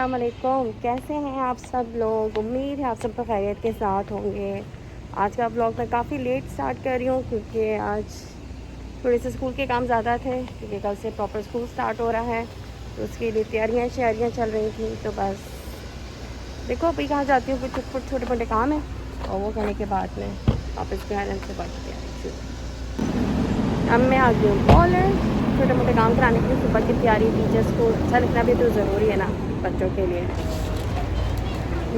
अस्सलाम वालेकुम। कैसे हैं आप सब लोग? उम्मीद है आप सब खैरियत के साथ होंगे। आज का व्लॉग मैं काफ़ी लेट स्टार्ट कर रही हूँ क्योंकि आज थोड़े से स्कूल के काम ज़्यादा थे, क्योंकि कल से प्रॉपर स्कूल स्टार्ट हो रहा है, तो उसके लिए तैयारियाँ शैयारियाँ चल रही थी। तो बस देखो अभी कहाँ जाती हूँ, कुछ छोटे मोटे काम है और वो करने के बाद में वापस जो है से बाकी तैयारी शुरू। अब मैं आ गई हूँ कॉलेज, छोटे मोटे काम कराने के लिए। सुबह की तैयारी, टीचर्स को अच्छा लगना भी तो ज़रूरी है ना बच्चों के लिए।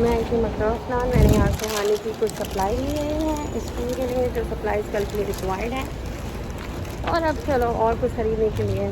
मैं इसी मतलब ना मैंने यहाँ से हानि की कुछ सप्लाई लिए हैं स्कूल के लिए, जो सप्लाईज कल के लिए रिक्वायर्ड है। और अब चलो और कुछ ख़रीदने के लिए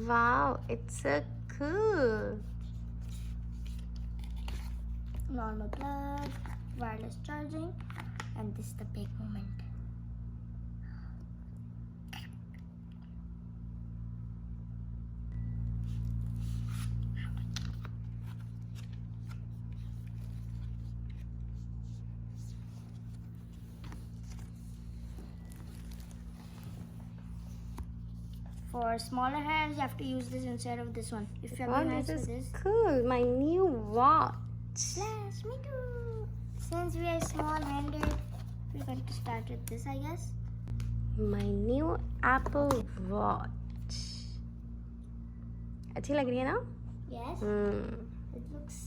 Wow, it's so cool. Normal plug, wireless charging, and this is the big moment. For smaller hands, you have to use this instead of this one. If you have Wow, hands this with is this. cool. My new watch. Yes, me too. Since we are small-handed, we're going to start with this, I guess. My new Apple Watch. अच्छी लग रही है ना? Yes. It looks.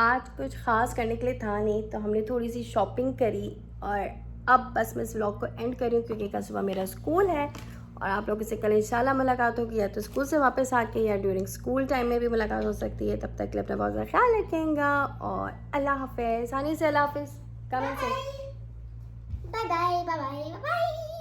आज कुछ ख़ास करने के लिए था नहीं, तो हमने थोड़ी सी शॉपिंग करी और अब बस मैं इस व्लॉग को एंड कर रही हूँ, क्योंकि कल सुबह मेरा स्कूल है और आप लोगों से कल इंशाल्लाह मुलाकात होगी, या तो स्कूल से वापस आके या ड्यूरिंग स्कूल टाइम में भी मुलाकात हो सकती है। तब तक के लिए अपना बहुत ज़्यादा ख्याल रखेंगे और अल्लाह हाफ़िज़। हानि से अल्लाह हाफ़िज़। कमेंट से Bye bye. Bye bye. Bye bye.